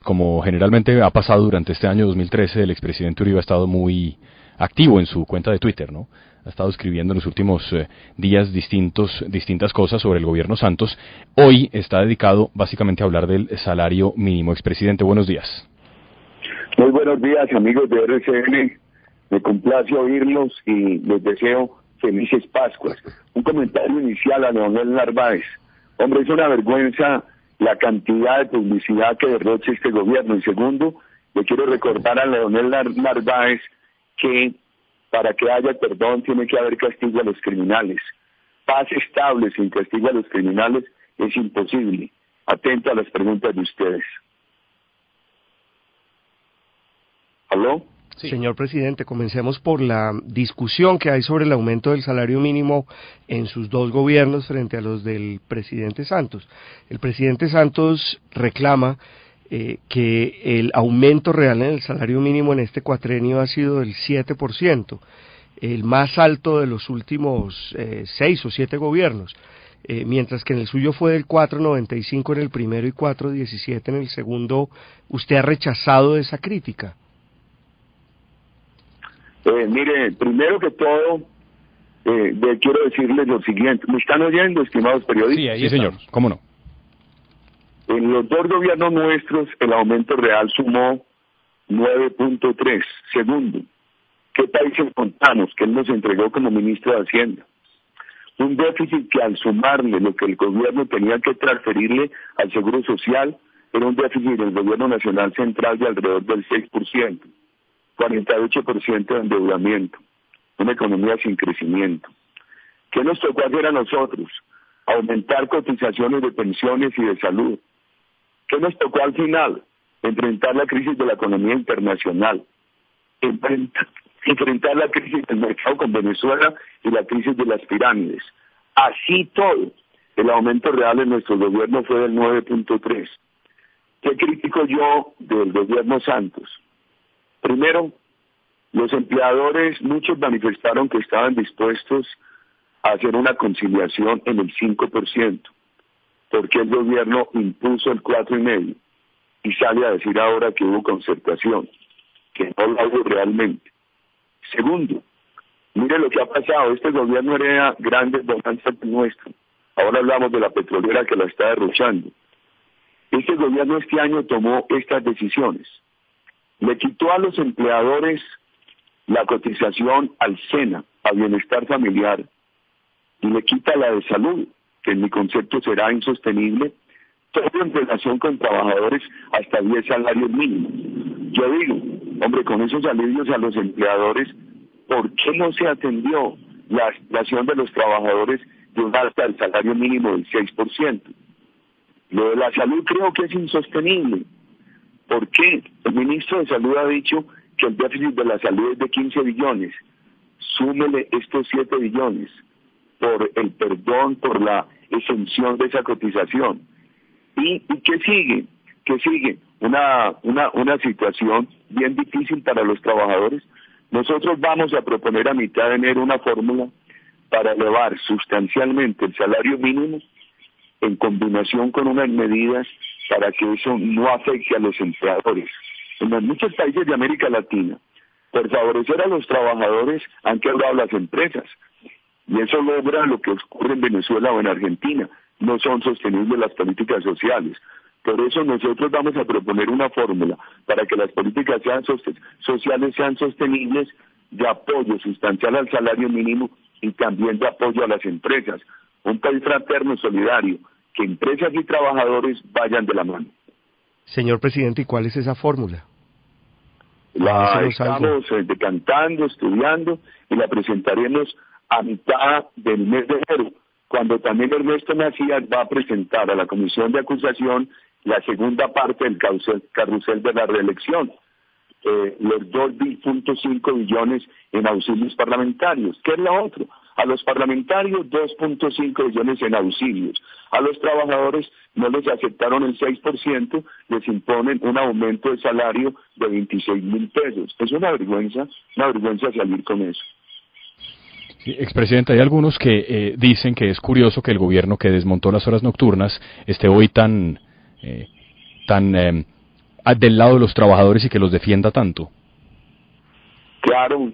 Como generalmente ha pasado durante este año 2013, el expresidente Uribe ha estado muy activo en su cuenta de Twitter, ¿no? Ha estado escribiendo en los últimos días distintas cosas sobre el gobierno Santos. Hoy está dedicado básicamente a hablar del salario mínimo. Expresidente, buenos días. Muy buenos días, amigos de RCN. Me complace oírlos y les deseo felices Pascuas. Un comentario inicial a Leonel Narváez. Hombre, es una vergüenza la cantidad de publicidad que derrocha este gobierno. Y segundo, le quiero recordar a Leonel Narváez que para que haya perdón tiene que haber castigo a los criminales. Paz estable sin castigo a los criminales es imposible. Atento a las preguntas de ustedes. ¿Aló? Sí. Señor presidente, comencemos por la discusión que hay sobre el aumento del salario mínimo en sus dos gobiernos frente a los del presidente Santos. El presidente Santos reclama que el aumento real en el salario mínimo en este cuatrenio ha sido del 7%, el más alto de los últimos 6 o 7 gobiernos, mientras que en el suyo fue del 4,95 en el primero y 4,17 en el segundo. ¿Usted ha rechazado esa crítica? Mire, primero que todo, quiero decirles lo siguiente. ¿Me están oyendo, estimados periodistas? Sí, señor, ¿cómo no? En los dos gobiernos nuestros, el aumento real sumó 9.3. Segundo, ¿qué países contamos que él nos entregó como ministro de Hacienda? Un déficit que al sumarle lo que el gobierno tenía que transferirle al Seguro Social, era un déficit del gobierno nacional central de alrededor del 6%. 48% de endeudamiento, una economía sin crecimiento. ¿Qué nos tocó hacer a nosotros? Aumentar cotizaciones de pensiones y de salud. ¿Qué nos tocó al final? Enfrentar la crisis de la economía internacional, enfrentar la crisis del mercado con Venezuela y la crisis de las pirámides. Así todo, el aumento real en nuestro gobierno fue del 9.3. ¿Qué critico yo del gobierno Santos? Primero, los empleadores, muchos manifestaron que estaban dispuestos a hacer una conciliación en el 5%, porque el gobierno impuso el 4,5% y sale a decir ahora que hubo concertación, que no lo hubo realmente. Segundo, mire lo que ha pasado, este gobierno hereda grandes bonanzas del nuestro. Ahora hablamos de la petrolera que la está derrochando. Este gobierno este año tomó estas decisiones. Le quitó a los empleadores la cotización al SENA, a Bienestar Familiar, y le quita la de salud, que en mi concepto será insostenible, todo en relación con trabajadores hasta 10 salarios mínimos. Yo digo, hombre, con esos alivios a los empleadores, ¿por qué no se atendió la situación de los trabajadores de un alta del salario mínimo del 6%? Lo de la salud creo que es insostenible. ¿Por qué? El ministro de Salud ha dicho que el déficit de la salud es de 15 billones. Súmele estos 7 billones por el perdón, por la exención de esa cotización. ¿Y qué sigue? ¿Qué sigue? Una situación bien difícil para los trabajadores. Nosotros vamos a proponer a mitad de enero una fórmula para elevar sustancialmente el salario mínimo en combinación con unas medidas para que eso no afecte a los empleadores. En muchos países de América Latina, por favorecer a los trabajadores han quebrado las empresas, y eso logra lo que ocurre en Venezuela o en Argentina. No son sostenibles las políticas sociales. Por eso nosotros vamos a proponer una fórmula para que las políticas sociales sean sostenibles, de apoyo sustancial al salario mínimo y también de apoyo a las empresas. Un país fraterno, solidario, que empresas y trabajadores vayan de la mano. Señor presidente, ¿y cuál es esa fórmula? La estamos decantando, estudiando, y la presentaremos a mitad del mes de enero, cuando también Ernesto Macías va a presentar a la Comisión de Acusación la segunda parte del carrusel de la reelección. Los 2.5 billones en auxilios parlamentarios. ¿Qué es lo otro? A los parlamentarios 2.5 billones en auxilios. A los trabajadores no les aceptaron el 6%, les imponen un aumento de salario de 26,000 pesos. Es una vergüenza salir con eso. Sí, expresidente, hay algunos que dicen que es curioso que el gobierno que desmontó las horas nocturnas esté hoy tan del lado de los trabajadores y que los defienda tanto. Claro,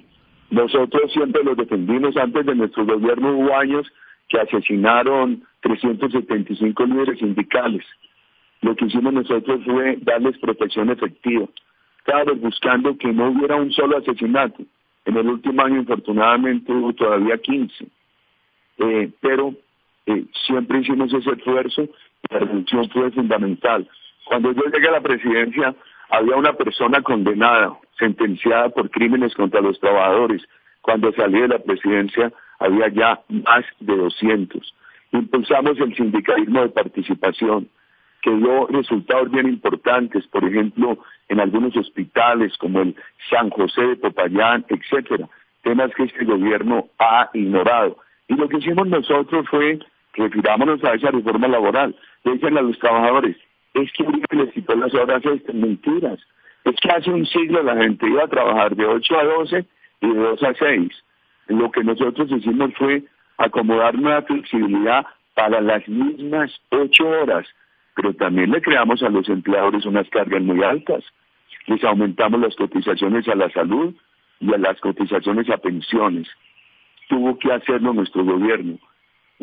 nosotros siempre los defendimos. Antes de nuestro gobierno hubo años que asesinaron 375 líderes sindicales. Lo que hicimos nosotros fue darles protección efectiva, claro, buscando que no hubiera un solo asesinato. En el último año, infortunadamente, hubo todavía 15. Pero siempre hicimos ese esfuerzo y la reducción fue fundamental. Cuando yo llegué a la presidencia, había una persona condenada, sentenciada por crímenes contra los trabajadores. Cuando salí de la presidencia, había ya más de 200. Impulsamos el sindicalismo de participación, que dio resultados bien importantes, por ejemplo, en algunos hospitales como el San José de Popayán, etcétera, temas que este gobierno ha ignorado. Y lo que hicimos nosotros fue, refirámonos a esa reforma laboral, le dicen a los trabajadores, es que Uribe les quitó las horas extras, mentiras, es que hace un siglo la gente iba a trabajar de 8 a 12 y de 2 a 6. Lo que nosotros hicimos fue acomodar una flexibilidad para las mismas 8 horas, pero también le creamos a los empleadores unas cargas muy altas. Les aumentamos las cotizaciones a la salud y a las cotizaciones a pensiones. Tuvo que hacerlo nuestro gobierno.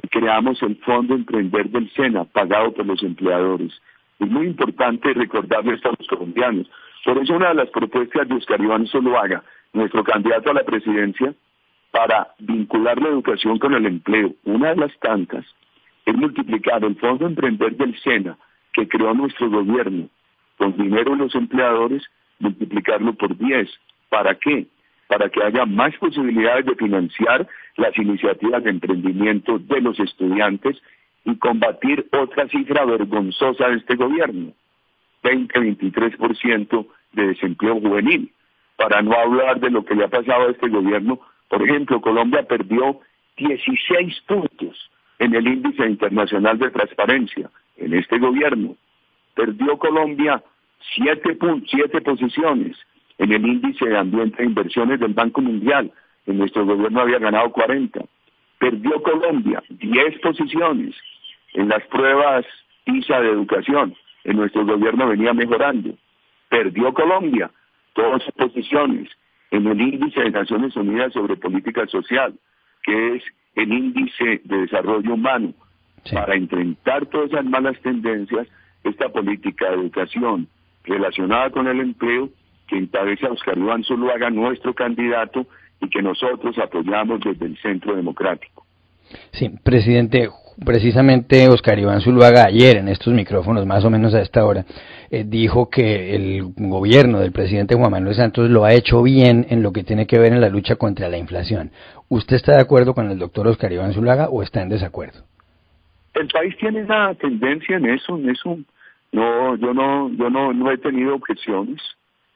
Creamos el Fondo Emprender del SENA, pagado por los empleadores. Es muy importante recordarle esto a los colombianos. Por eso una de las propuestas de Oscar Iván Zuluaga, nuestro candidato a la presidencia, para vincular la educación con el empleo, una de las tantas, es multiplicar el Fondo Emprender del SENA, que creó nuestro gobierno, con dinero de los empleadores, multiplicarlo por 10. ¿Para qué? Para que haya más posibilidades de financiar las iniciativas de emprendimiento de los estudiantes y combatir otra cifra vergonzosa de este gobierno, 20-23% de desempleo juvenil. Para no hablar de lo que le ha pasado a este gobierno, por ejemplo, Colombia perdió 16 puntos en el índice internacional de transparencia en este gobierno. Perdió Colombia 7 posiciones en el índice de ambiente e inversiones del Banco Mundial. En nuestro gobierno había ganado 40. Perdió Colombia 10 posiciones en las pruebas PISA de educación. En nuestro gobierno venía mejorando. Perdió Colombia 12 posiciones en el índice de Naciones Unidas sobre política social, que es el índice de desarrollo humano. Sí. Para enfrentar todas esas malas tendencias, esta política de educación relacionada con el empleo, que encabeza Oscar Iván Zuluaga, nuestro candidato, y que nosotros apoyamos desde el Centro Democrático. Sí, presidente, precisamente Oscar Iván Zuluaga ayer en estos micrófonos, más o menos a esta hora, dijo que el gobierno del presidente Juan Manuel Santos lo ha hecho bien en lo que tiene que ver en la lucha contra la inflación. ¿Usted está de acuerdo con el doctor Oscar Iván Zuluaga o está en desacuerdo? El país tiene una tendencia en eso. No, yo no he tenido objeciones.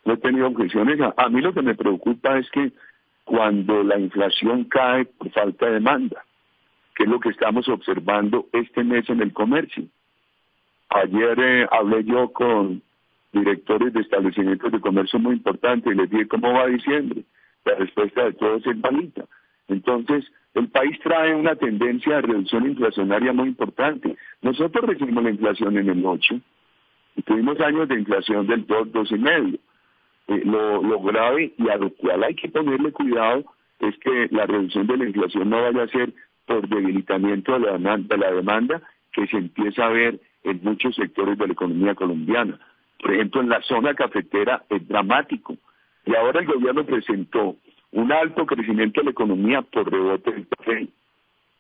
No he tenido objeciones. A mí lo que me preocupa es que cuando la inflación cae por falta de demanda, que es lo que estamos observando este mes en el comercio. Ayer hablé yo con directores de establecimientos de comercio muy importantes y les dije cómo va diciembre. La respuesta de todos es malita. Entonces, el país trae una tendencia de reducción inflacionaria muy importante. Nosotros recibimos la inflación en el 8 y tuvimos años de inflación del 2,5. Lo grave y a lo cual hay que ponerle cuidado es que la reducción de la inflación no vaya a ser por debilitamiento de la demanda que se empieza a ver en muchos sectores de la economía colombiana. Por ejemplo, en la zona cafetera es dramático. Y ahora el gobierno presentó un alto crecimiento de la economía por rebote del café,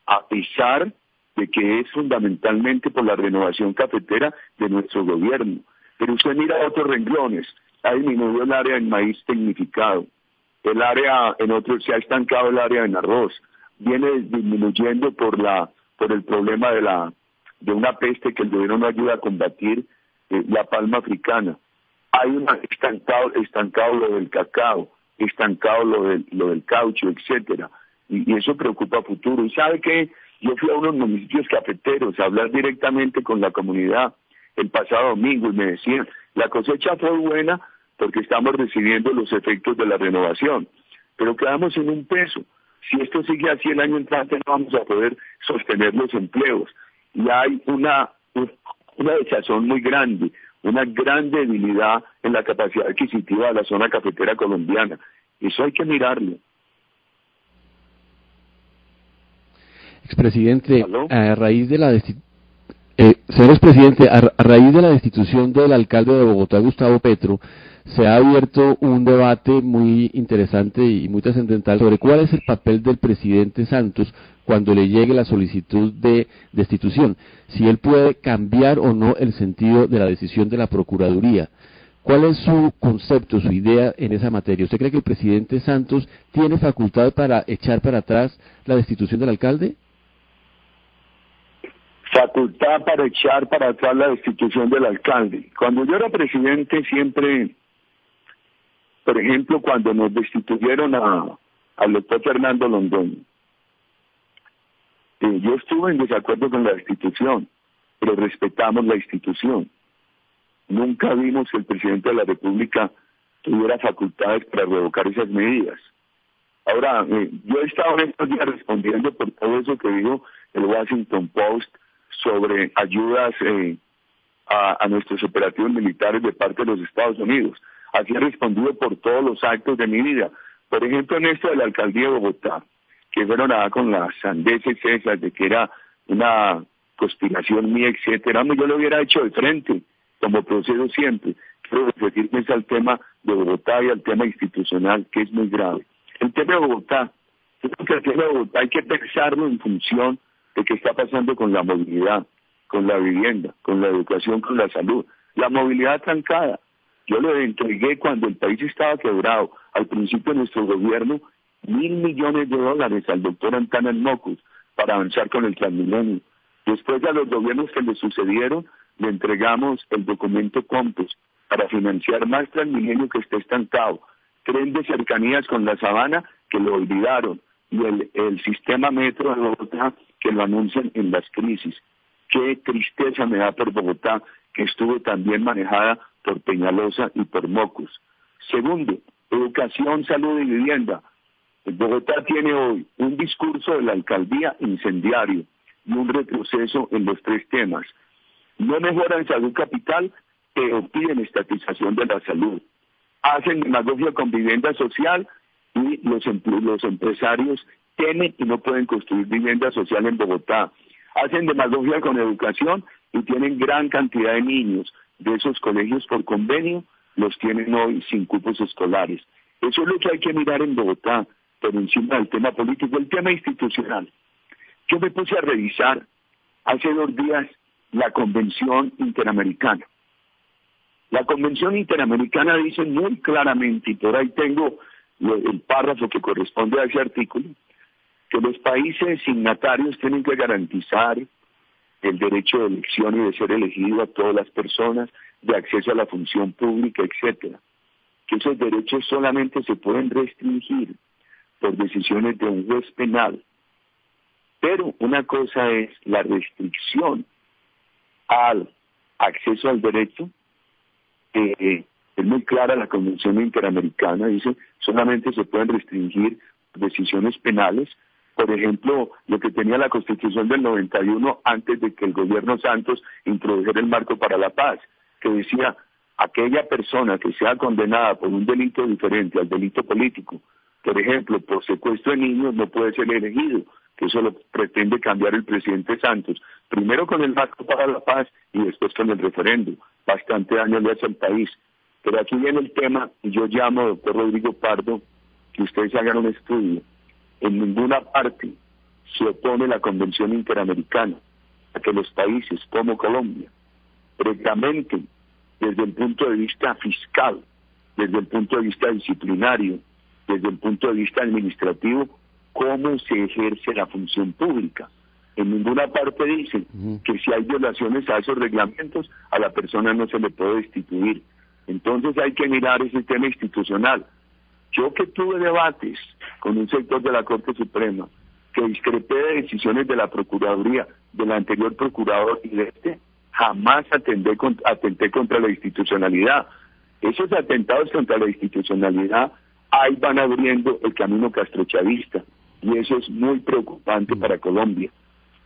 a pesar de que es fundamentalmente por la renovación cafetera de nuestro gobierno. Pero usted mira otros renglones, ha disminuido el área en maíz tecnificado, el área en otros se ha estancado el área en arroz, viene disminuyendo por el problema de una peste que el gobierno no ayuda a combatir, la palma africana. Hay estancado lo del cacao, estancado lo del caucho, etcétera, y eso preocupa a futuro. Y sabe que yo fui a unos municipios cafeteros a hablar directamente con la comunidad el pasado domingo y me decían, la cosecha fue buena porque estamos recibiendo los efectos de la renovación, pero quedamos en un peso. Si esto sigue así el año entrante no vamos a poder sostener los empleos. Y hay una desazón muy grande, una gran debilidad en la capacidad adquisitiva de la zona cafetera colombiana. Eso hay que mirarlo. Expresidente, ¿Aló? a raíz de la señor expresidente, a raíz de la destitución del alcalde de Bogotá, Gustavo Petro, se ha abierto un debate muy interesante y muy trascendental sobre cuál es el papel del presidente Santos cuando le llegue la solicitud de destitución, si él puede cambiar o no el sentido de la decisión de la Procuraduría. ¿Cuál es su concepto, su idea en esa materia? ¿Usted cree que el presidente Santos tiene facultad para echar para atrás la destitución del alcalde? Facultad para echar para atrás la destitución del alcalde. Cuando yo era presidente siempre, por ejemplo, cuando nos destituyeron al doctor Fernando Londoño, yo estuve en desacuerdo con la destitución, pero respetamos la institución. Nunca vimos que el presidente de la República tuviera facultades para revocar esas medidas. Ahora, yo he estado en estos días respondiendo por todo eso que dijo el Washington Post sobre ayudas a nuestros operativos militares de parte de los Estados Unidos. Así he respondido por todos los actos de mi vida. Por ejemplo, en esto de la alcaldía de Bogotá, que fueron con las sandeces esas de que era una conspiración mía, etcétera, yo lo hubiera hecho de frente, como procedo siempre. Quiero referirme al tema de Bogotá y al tema institucional, que es muy grave. El tema de Bogotá, yo creo que el tema de Bogotá hay que pensarlo en función de qué está pasando con la movilidad, con la vivienda, con la educación, con la salud. La movilidad trancada. Yo le entregué cuando el país estaba quebrado, al principio de nuestro gobierno, $1.000 millones al doctor Antanas Mocus para avanzar con el Transmilenio. Después a los gobiernos que le sucedieron, le entregamos el documento Compass para financiar más Transmilenio que está estancado, tren de cercanías con la Sabana que lo olvidaron, y el sistema metro de Bogotá que lo anuncian en las crisis. Qué tristeza me da por Bogotá, que estuvo también manejada por Peñalosa y por Mocus. Segundo, educación, salud y vivienda. Bogotá tiene hoy un discurso de la alcaldía incendiario y un retroceso en los tres temas. No mejoran salud capital, pero piden estatización de la salud. Hacen demagogia con vivienda social y los empresarios temen y no pueden construir vivienda social en Bogotá. Hacen demagogia con educación y tienen gran cantidad de niños de esos colegios por convenio, los tienen hoy sin cupos escolares. Eso es lo que hay que mirar en Bogotá, por encima del tema político, el tema institucional. Yo me puse a revisar hace 2 días la Convención Interamericana. La Convención Interamericana dice muy claramente, y por ahí tengo el párrafo que corresponde a ese artículo, que los países signatarios tienen que garantizar el derecho de elección y de ser elegido a todas las personas, de acceso a la función pública, etcétera. Que esos derechos solamente se pueden restringir por decisiones de un juez penal. Pero una cosa es la restricción al acceso al derecho. Es muy clara la Convención Interamericana, dice, solamente se pueden restringir decisiones penales. Por ejemplo, lo que tenía la Constitución del 91 antes de que el gobierno Santos introdujera el marco para la paz, que decía, aquella persona que sea condenada por un delito diferente al delito político, por ejemplo, por secuestro de niños, no puede ser elegido, que eso lo pretende cambiar el presidente Santos, primero con el marco para la paz y después con el referéndum. Bastante daño le hace al país. Pero aquí viene el tema, y yo llamo, doctor Rodrigo Pardo, que ustedes hagan un estudio. En ninguna parte se opone la Convención Interamericana a que los países como Colombia reglamenten desde el punto de vista fiscal, desde el punto de vista disciplinario, desde el punto de vista administrativo, cómo se ejerce la función pública. En ninguna parte dicen que si hay violaciones a esos reglamentos, a la persona no se le puede destituir. Entonces hay que mirar ese tema institucional. Yo que tuve debates con un sector de la Corte Suprema, que discrepé de decisiones de la Procuraduría, del anterior procurador y de este, jamás atenté contra la institucionalidad. Esos atentados contra la institucionalidad ahí van abriendo el camino castrochavista, y eso es muy preocupante para Colombia.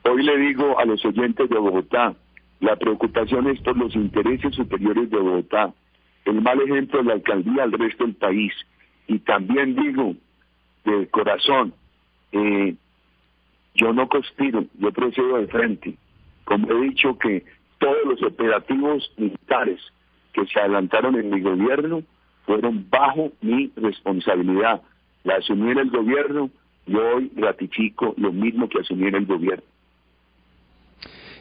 Hoy le digo a los oyentes de Bogotá, la preocupación es por los intereses superiores de Bogotá. el mal ejemplo de la alcaldía al resto del país. Y también digo de corazón, yo no conspiro, yo procedo de frente. Como he dicho, que todos los operativos militares que se adelantaron en mi gobierno fueron bajo mi responsabilidad. La asumí en el gobierno y hoy ratifico lo mismo que asumí en el gobierno.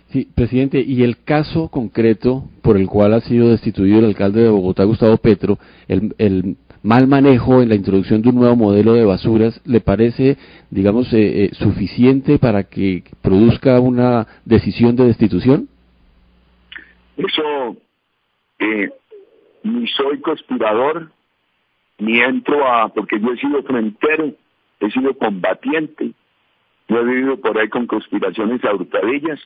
Sí, presidente, y el caso concreto por el cual ha sido destituido el alcalde de Bogotá, Gustavo Petro, el mal manejo en la introducción de un nuevo modelo de basuras, ¿le parece, digamos, suficiente para que produzca una decisión de destitución? Eso, ni soy conspirador, ni entro porque yo he sido frentero, he sido combatiente, no he vivido por ahí con conspiraciones a hurtadillas,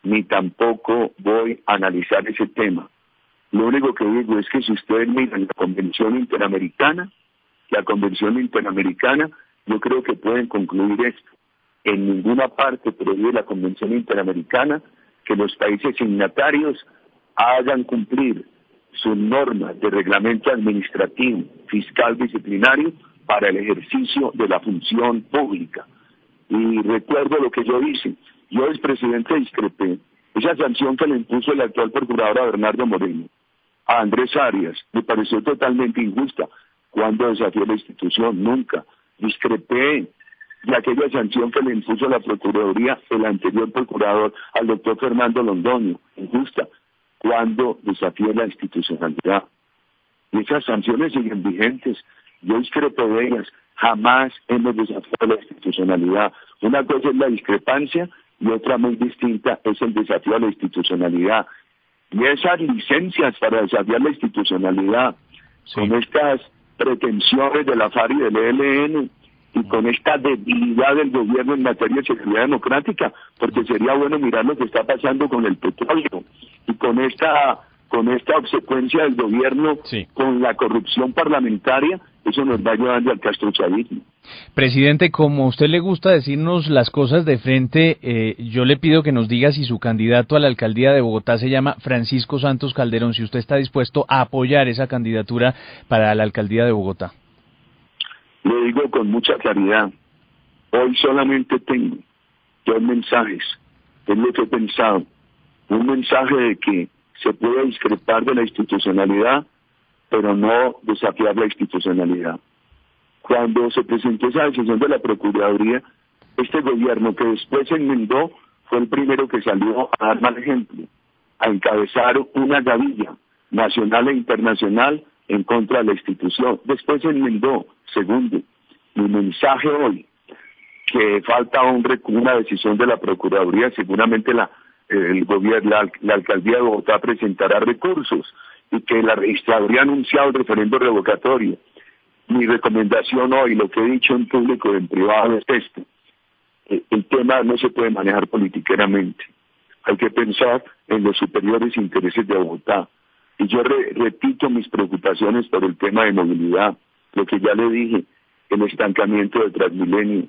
ni tampoco voy a analizar ese tema. Lo único que digo es que si ustedes miran la Convención Interamericana, yo creo que pueden concluir esto. En ninguna parte prohíbe la Convención Interamericana que los países signatarios hagan cumplir sus normas de reglamento administrativo, fiscal, disciplinario para el ejercicio de la función pública. Y recuerdo lo que yo hice. Yo, expresidente, discrepé. Esa sanción que le impuso el actual procurador Bernardo Moreno a Andrés Arias me pareció totalmente injusta. Cuando desafió la institución, nunca. Discrepé de aquella sanción que le impuso la Procuraduría el anterior procurador al doctor Fernando Londoño, injusta. Cuando desafió la institucionalidad. Y esas sanciones siguen vigentes. Yo discrepo de ellas. Jamás hemos desafiado la institucionalidad. Una cosa es la discrepancia y otra muy distinta es el desafío a la institucionalidad. Y esas licencias para desafiar la institucionalidad, sí, con estas pretensiones de la FARC y del ELN, y con esta debilidad del gobierno en materia de seguridad democrática, porque sería bueno mirar lo que está pasando con el petróleo, y con esta obsecuencia del gobierno, sí, con la corrupción parlamentaria, eso nos va llevando al castrochavismo. Presidente, como a usted le gusta decirnos las cosas de frente, yo le pido que nos diga si su candidato a la alcaldía de Bogotá se llama Francisco Santos Calderón, si usted está dispuesto a apoyar esa candidatura para la alcaldía de Bogotá. Lo digo con mucha claridad. Hoy solamente tengo dos mensajes. Es lo que he pensado. Un mensaje de que se puede discrepar de la institucionalidad, pero no desafiar la institucionalidad. Cuando se presentó esa decisión de la Procuraduría, este gobierno, que después se enmendó, fue el primero que salió a dar mal ejemplo, a encabezar una gavilla nacional e internacional en contra de la institución. Después se enmendó. Segundo, mi mensaje hoy, que falta una decisión de la Procuraduría, seguramente la alcaldía de Bogotá presentará recursos, y que la registraduría ha anunciado el referendo revocatorio. Mi recomendación hoy, lo que he dicho en público y en privado, es esto: el tema no se puede manejar politiqueramente, hay que pensar en los superiores intereses de Bogotá. Y yo repito mis preocupaciones por el tema de movilidad, lo que ya le dije, el estancamiento del Transmilenio.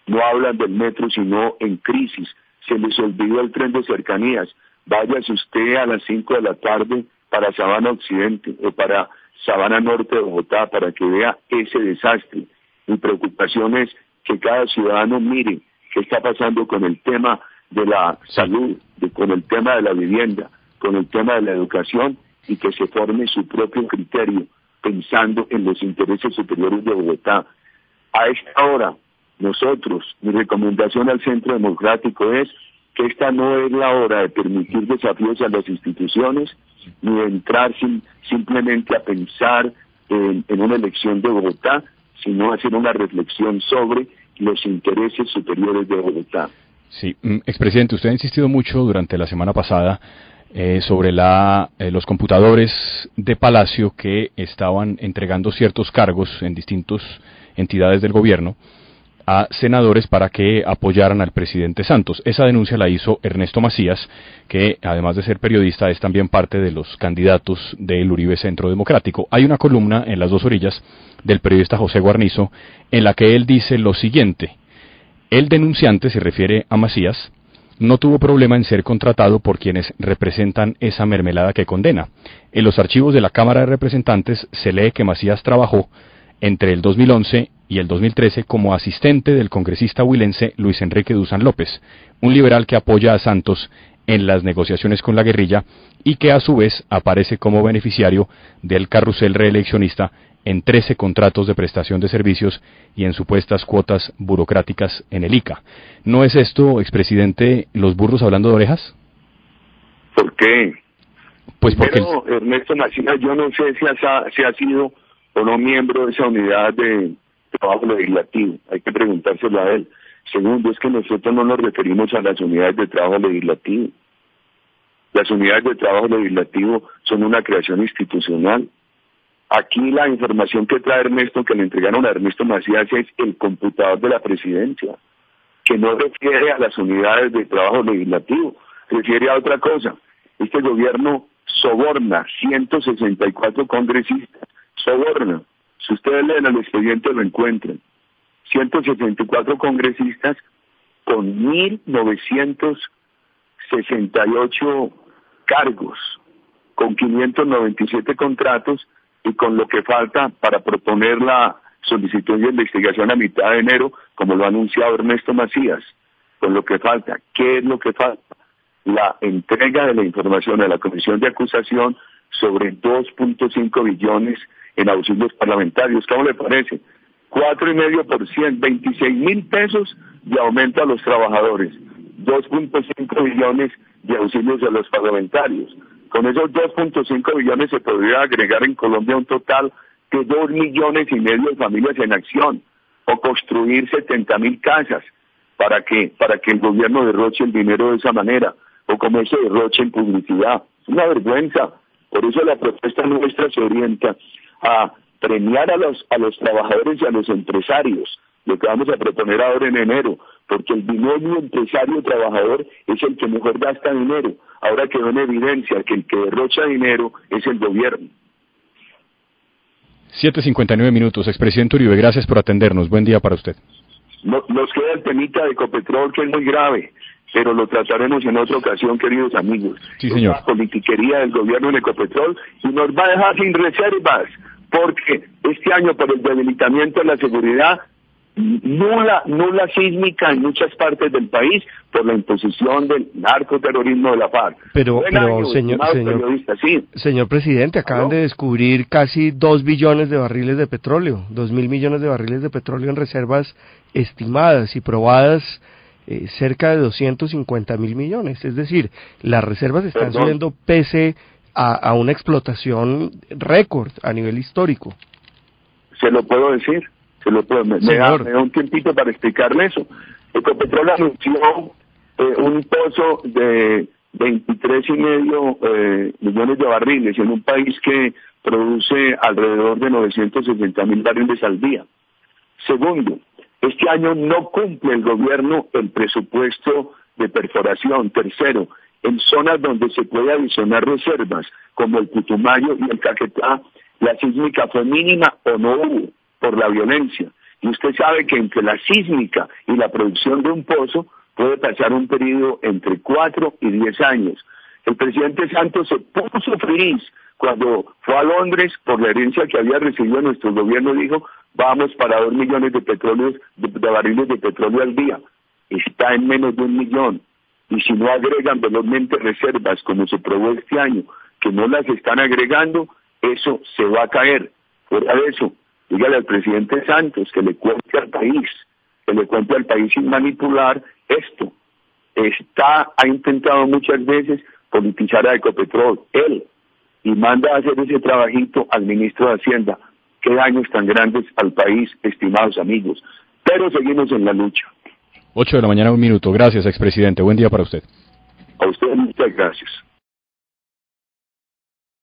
No hablan del metro sino en crisis. Se les olvidó el tren de cercanías. Váyase usted a las 5 de la tarde para Sabana Occidente o para Sabana Norte de Bogotá para que vea ese desastre. Mi preocupación es que cada ciudadano mire qué está pasando con el tema de la salud, con el tema de la vivienda, con el tema de la educación, y que se forme su propio criterio pensando en los intereses superiores de Bogotá. A esta hora, nosotros, mi recomendación al Centro Democrático es que esta no es la hora de permitir desafíos a las instituciones, ni de entrar simplemente a pensar en una elección de Bogotá, sino hacer una reflexión sobre los intereses superiores de Bogotá. Sí, expresidente, usted ha insistido mucho durante la semana pasada sobre los computadores de Palacio que estaban entregando ciertos cargos en distintas entidades del gobierno a senadores para que apoyaran al presidente Santos. Esa denuncia la hizo Ernesto Macías, que además de ser periodista es también parte de los candidatos del Uribe Centro Democrático. Hay una columna en Las Dos Orillas del periodista José Guarnizo en la que él dice lo siguiente: el denunciante, se refiere a Macías, no tuvo problema en ser contratado por quienes representan esa mermelada que condena. En los archivos de la Cámara de Representantes se lee que Macías trabajó entre el 2011 y el 2013 como asistente del congresista huilense Luis Enrique Dusan López, un liberal que apoya a Santos en las negociaciones con la guerrilla y que a su vez aparece como beneficiario del carrusel reeleccionista en 13 contratos de prestación de servicios y en supuestas cuotas burocráticas en el ICA. ¿No es esto, expresidente, los burros hablando de orejas? ¿Por qué? Pues porque... Pero Ernesto Macías, yo no sé si ha sido o no miembro de esa unidad de trabajo legislativo. Hay que preguntárselo a él. Segundo, es que nosotros no nos referimos a las unidades de trabajo legislativo. Las unidades de trabajo legislativo son una creación institucional. Aquí la información que trae Ernesto, que le entregaron a Ernesto Macías, es el computador de la presidencia, que no refiere a las unidades de trabajo legislativo, refiere a otra cosa. Este gobierno soborna 164 congresistas, soborna. Si ustedes leen el expediente lo encuentran. 164 congresistas con 1.968 cargos, con 597 contratos y con lo que falta para proponer la solicitud de investigación a mitad de enero, como lo ha anunciado Ernesto Macías. Con lo que falta, ¿qué es lo que falta? La entrega de la información a la Comisión de Acusación sobre 2.5 billones en auxilios parlamentarios. ¿Cómo le parece? 4,5%, 26.000 pesos de aumento a los trabajadores, 2.5 billones de auxilios a los parlamentarios. Con esos 2.5 billones se podría agregar en Colombia un total de 2,5 millones de familias en acción, o construir 70.000 casas para que el gobierno derroche el dinero de esa manera, o como ese derroche en publicidad. Es una vergüenza. Por eso la propuesta nuestra se orienta a premiar a los trabajadores y a los empresarios, lo que vamos a proponer ahora en enero, porque el binomio empresario-trabajador es el que mejor gasta dinero. Ahora quedó en evidencia que el que derrocha dinero es el gobierno. 7:59 minutos. Expresidente Uribe, gracias por atendernos. Buen día para usted. Nos queda el temita de Ecopetrol, que es muy grave, pero lo trataremos en otra ocasión, queridos amigos. Sí, señor. La politiquería del gobierno en Ecopetrol y nos va a dejar sin reservas, porque este año, por el debilitamiento de la seguridad, nula sísmica en muchas partes del país por la imposición del narcoterrorismo de la FARC. Pero señor presidente, acaban de descubrir casi 2 billones de barriles de petróleo, 2.000 millones de barriles de petróleo en reservas estimadas y probadas, cerca de 250.000 millones. Es decir, las reservas están subiendo pese a una explotación récord a nivel histórico. Se lo puedo decir. Me da un tiempito para explicarle eso. Ecopetrol anunció un pozo de 23,5 millones de barriles en un país que produce alrededor de 960.000 barriles al día. Segundo, este año no cumple el gobierno el presupuesto de perforación. Tercero, en zonas donde se puede adicionar reservas, como el Putumayo y el Caquetá, la sísmica fue mínima o no hubo por la violencia. Y usted sabe que entre la sísmica y la producción de un pozo puede pasar un periodo entre 4 y 10 años. El presidente Santos se puso feliz cuando fue a Londres por la herencia que había recibido nuestro gobierno. Dijo, vamos para 2 millones de barriles de petróleo al día. Está en menos de 1 millón. Y si no agregan velozmente reservas como se probó este año, que no las están agregando, eso se va a caer. Fuera de eso, dígale al presidente Santos que le cuente al país sin manipular esto. Ha intentado muchas veces politizar a Ecopetrol, él, y manda a hacer ese trabajito al ministro de Hacienda. Qué daños tan grandes al país, estimados amigos. Pero seguimos en la lucha. 8 de la mañana, 1 minuto. Gracias, expresidente. Buen día para usted. A usted muchas gracias.